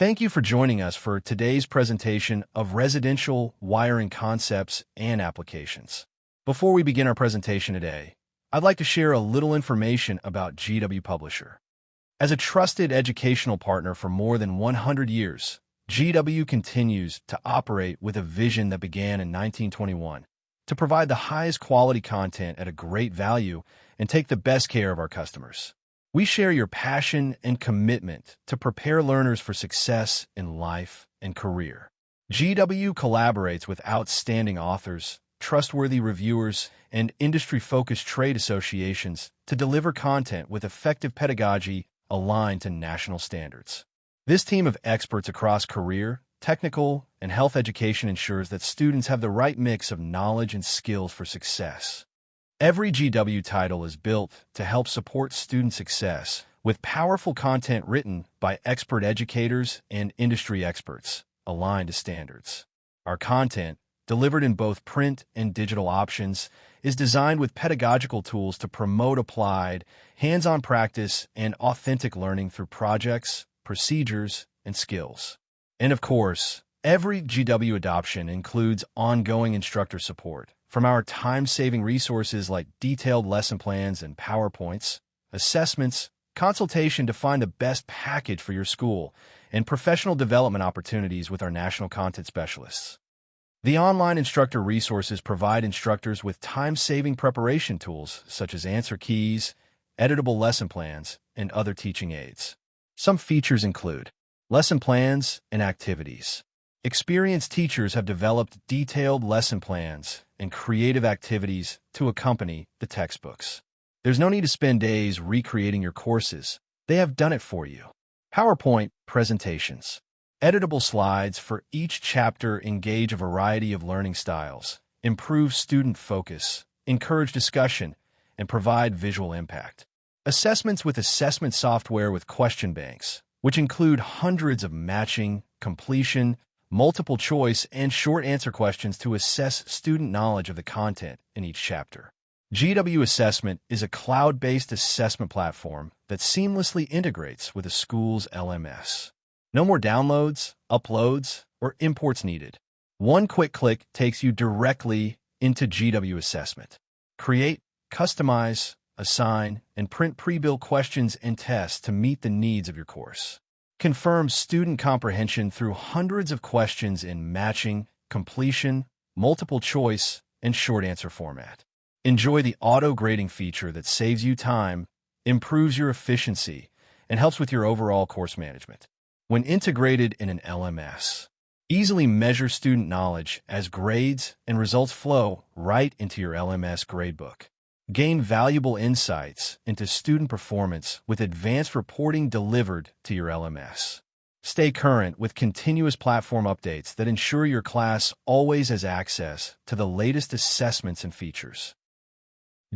Thank you for joining us for today's presentation of residential wiring concepts and applications. Before we begin our presentation today, I'd like to share a little information about GW Publisher. As a trusted educational partner for more than 100 years, GW continues to operate with a vision that began in 1921 to provide the highest quality content at a great value and take the best care of our customers. We share your passion and commitment to prepare learners for success in life and career. GW collaborates with outstanding authors, trustworthy reviewers, and industry-focused trade associations to deliver content with effective pedagogy aligned to national standards. This team of experts across career, technical, and health education ensures that students have the right mix of knowledge and skills for success. Every GW title is built to help support student success with powerful content written by expert educators and industry experts aligned to standards. Our content, delivered in both print and digital options, is designed with pedagogical tools to promote applied, hands-on practice and authentic learning through projects, procedures, and skills. And of course, every GW adoption includes ongoing instructor support. From our time-saving resources like detailed lesson plans and PowerPoints, assessments, consultation to find the best package for your school, and professional development opportunities with our national content specialists. The online instructor resources provide instructors with time-saving preparation tools such as answer keys, editable lesson plans, and other teaching aids. Some features include lesson plans and activities. Experienced teachers have developed detailed lesson plans and creative activities to accompany the textbooks. There's no need to spend days recreating your courses. They have done it for you. PowerPoint presentations. Editable slides for each chapter engage a variety of learning styles, improve student focus, encourage discussion, and provide visual impact. Assessments with assessment software with question banks, which include hundreds of matching, completion, multiple choice, and short answer questions to assess student knowledge of the content in each chapter. GW Assessment is a cloud-based assessment platform that seamlessly integrates with a school's LMS. No more downloads, uploads, or imports needed. One quick click takes you directly into GW Assessment. Create, customize, assign, and print pre-built questions and tests to meet the needs of your course. Confirm student comprehension through hundreds of questions in matching, completion, multiple choice, and short answer format. Enjoy the auto-grading feature that saves you time, improves your efficiency, and helps with your overall course management. When integrated in an LMS, easily measure student knowledge as grades and results flow right into your LMS gradebook. Gain valuable insights into student performance with advanced reporting delivered to your LMS. Stay current with continuous platform updates that ensure your class always has access to the latest assessments and features.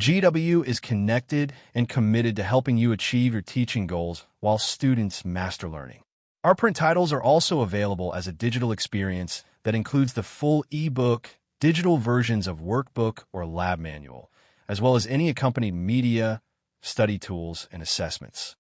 GW is connected and committed to helping you achieve your teaching goals while students master learning. Our print titles are also available as a digital experience that includes the full ebook, digital versions of workbook or lab manual, as well as any accompanied media, study tools, and assessments.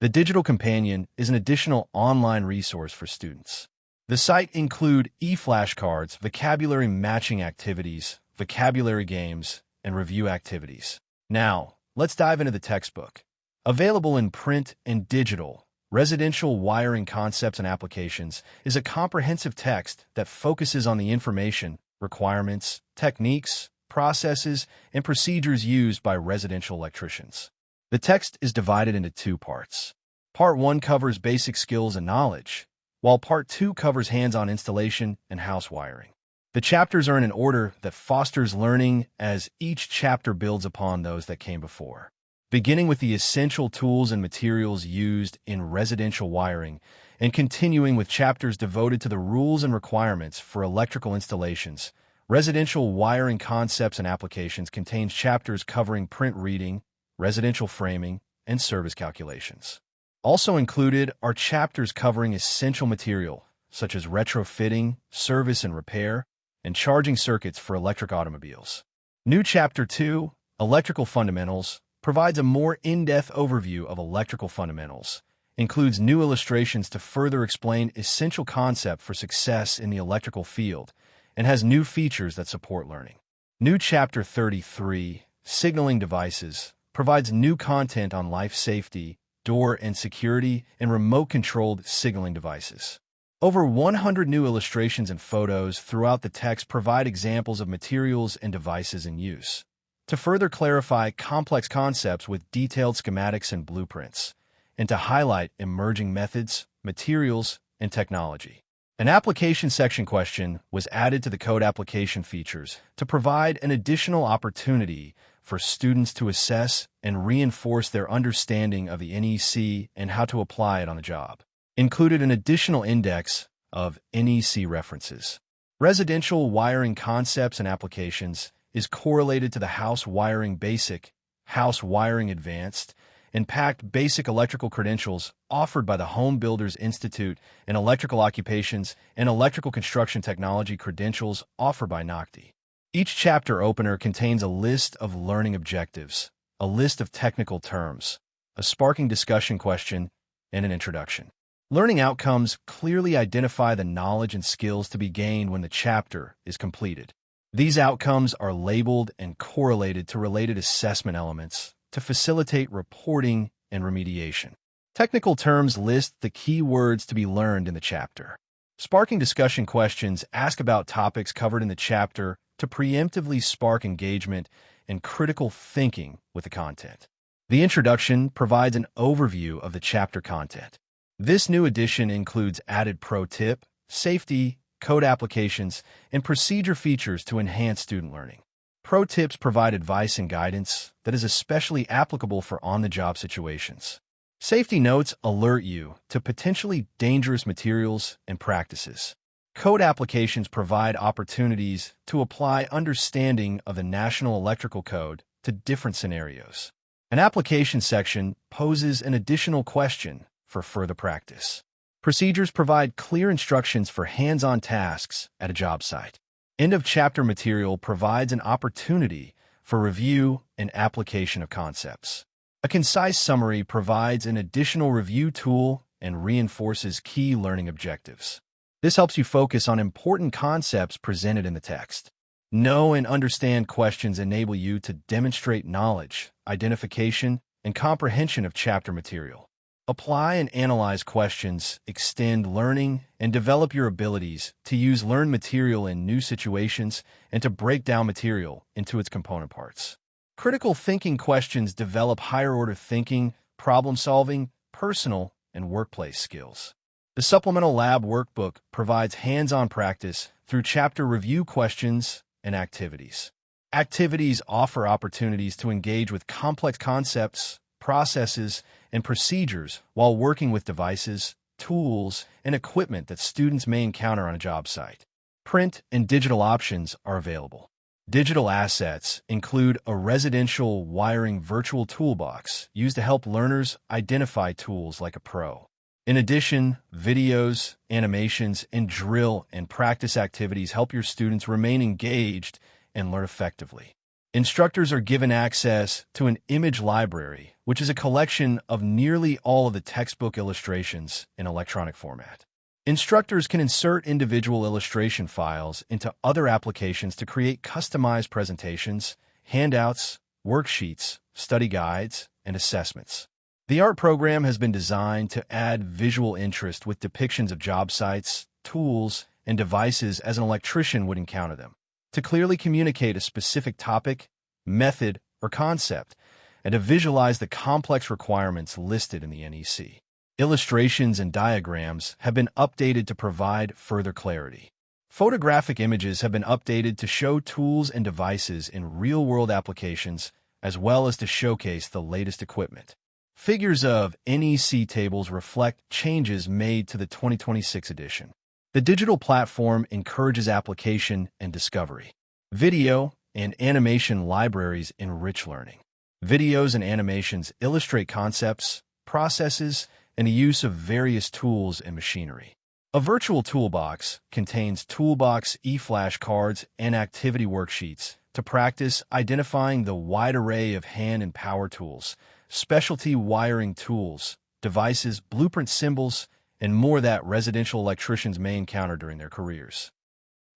The Digital Companion is an additional online resource for students. The site includes e-flashcards, vocabulary matching activities, vocabulary games, and review activities. Now, let's dive into the textbook. Available in print and digital, Residential Wiring Concepts and Applications is a comprehensive text that focuses on the information, requirements, techniques, processes, and procedures used by residential electricians. The text is divided into two parts. Part 1 covers basic skills and knowledge, while Part 2 covers hands-on installation and house wiring. The chapters are in an order that fosters learning as each chapter builds upon those that came before. Beginning with the essential tools and materials used in residential wiring and continuing with chapters devoted to the rules and requirements for electrical installations, Residential Wiring Concepts and Applications contains chapters covering print reading, residential framing, and service calculations. Also included are chapters covering essential material, such as retrofitting, service and repair, and charging circuits for electric automobiles. New Chapter 2, Electrical Fundamentals, provides a more in-depth overview of electrical fundamentals, includes new illustrations to further explain essential concepts for success in the electrical field, and has new features that support learning. New Chapter 33, Signaling Devices, provides new content on life safety, door and security, and remote-controlled signaling devices. Over 100 new illustrations and photos throughout the text provide examples of materials and devices in use. To further clarify complex concepts with detailed schematics and blueprints, and to highlight emerging methods, materials, and technology. An application section question was added to the code application features to provide an additional opportunity for students to assess and reinforce their understanding of the NEC and how to apply it on the job. Included an additional index of NEC references. Residential wiring concepts and applications is correlated to the House Wiring Basic, House Wiring Advanced, and packed basic electrical credentials offered by the Home Builders Institute and electrical occupations and electrical construction technology credentials offered by NOCTI. Each chapter opener contains a list of learning objectives, a list of technical terms, a sparking discussion question, and an introduction. Learning outcomes clearly identify the knowledge and skills to be gained when the chapter is completed. These outcomes are labeled and correlated to related assessment elements to facilitate reporting and remediation. Technical terms list the key words to be learned in the chapter. Sparking discussion questions ask about topics covered in the chapter to preemptively spark engagement and critical thinking with the content. The introduction provides an overview of the chapter content. This new edition includes added pro tip, safety, code applications, and procedure features to enhance student learning. Pro tips provide advice and guidance that is especially applicable for on-the-job situations. Safety notes alert you to potentially dangerous materials and practices. Code applications provide opportunities to apply understanding of the National Electrical Code to different scenarios. An application section poses an additional question for further practice. Procedures provide clear instructions for hands-on tasks at a job site. End-of-chapter material provides an opportunity for review and application of concepts. A concise summary provides an additional review tool and reinforces key learning objectives. This helps you focus on important concepts presented in the text. Know and understand questions enable you to demonstrate knowledge, identification, and comprehension of chapter material. Apply and analyze questions, extend learning, and develop your abilities to use learned material in new situations and to break down material into its component parts. Critical thinking questions develop higher-order thinking, problem-solving, personal, and workplace skills. The Supplemental Lab Workbook provides hands-on practice through chapter review questions and activities. Activities offer opportunities to engage with complex concepts, processes, and procedures while working with devices, tools, and equipment that students may encounter on a job site. Print and digital options are available. Digital assets include a residential wiring virtual toolbox used to help learners identify tools like a pro. In addition, videos, animations, and drill and practice activities help your students remain engaged and learn effectively. Instructors are given access to an image library, which is a collection of nearly all of the textbook illustrations in electronic format. Instructors can insert individual illustration files into other applications to create customized presentations, handouts, worksheets, study guides, and assessments. The art program has been designed to add visual interest with depictions of job sites, tools, and devices as an electrician would encounter them, to clearly communicate a specific topic, method, or concept, and to visualize the complex requirements listed in the NEC. Illustrations and diagrams have been updated to provide further clarity. Photographic images have been updated to show tools and devices in real-world applications, as well as to showcase the latest equipment. Figures of NEC tables reflect changes made to the 2026 edition. The digital platform encourages application and discovery. Video and animation libraries enrich learning. Videos and animations illustrate concepts, processes, and the use of various tools and machinery. A virtual toolbox contains toolbox e-flash cards and activity worksheets to practice identifying the wide array of hand and power tools, specialty wiring tools, devices, blueprint symbols, and more that residential electricians may encounter during their careers.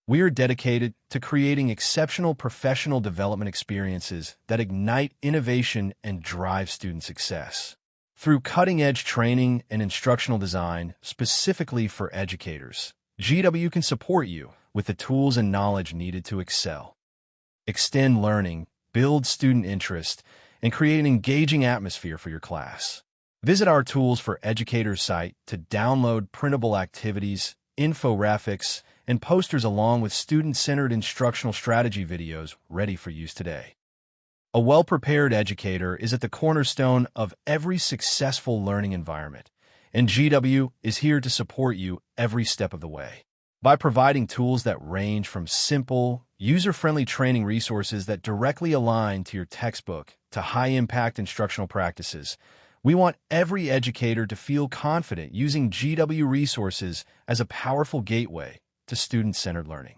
We are dedicated to creating exceptional professional development experiences that ignite innovation and drive student success. Through cutting-edge training and instructional design specifically for educators, GW can support you with the tools and knowledge needed to excel. Extend learning, build student interest, and create an engaging atmosphere for your class. Visit our Tools for Educators site to download printable activities, infographics, and posters along with student-centered instructional strategy videos ready for use today. A well-prepared educator is at the cornerstone of every successful learning environment, and GW is here to support you every step of the way. By providing tools that range from simple, user-friendly training resources that directly align to your textbook to high-impact instructional practices, we want every educator to feel confident using GW resources as a powerful gateway to student-centered learning.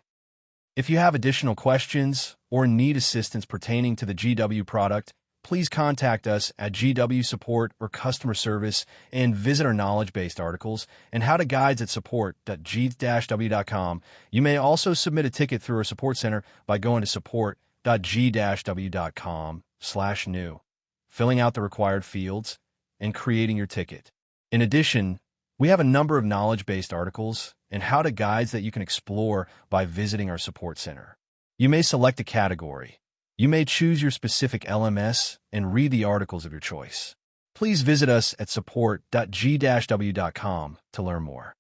If you have additional questions or need assistance pertaining to the GW product, please contact us at GW Support or Customer Service and visit our knowledge-based articles and how-to guides at support.g-w.com. You may also submit a ticket through our support center by going to support.g-w.com/new, filling out the required fields, and creating your ticket. In addition, we have a number of knowledge-based articles and how-to guides that you can explore by visiting our support center. You may select a category. You may choose your specific LMS and read the articles of your choice. Please visit us at support.g-w.com to learn more.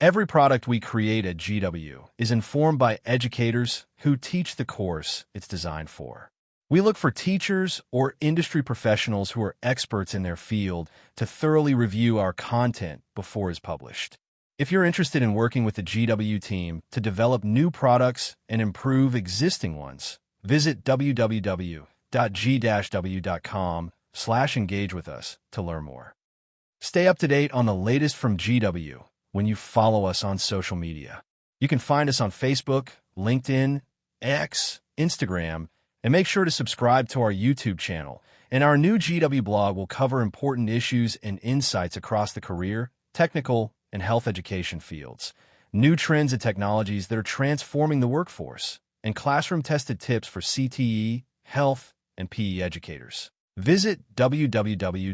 Every product we create at GW is informed by educators who teach the course it's designed for. We look for teachers or industry professionals who are experts in their field to thoroughly review our content before it's published. If you're interested in working with the GW team to develop new products and improve existing ones, visit www.g-w.com/engage with us to learn more. Stay up to date on the latest from GW when you follow us on social media. You can find us on Facebook, LinkedIn, X, Instagram, and make sure to subscribe to our YouTube channel. And our new GW blog will cover important issues and insights across the career, technical, and health education fields, new trends and technologies that are transforming the workforce, and classroom-tested tips for CTE, health, and PE educators. Visit www.g-w.com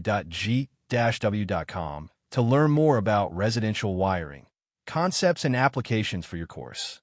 to learn more about residential wiring, concepts, and applications for your course.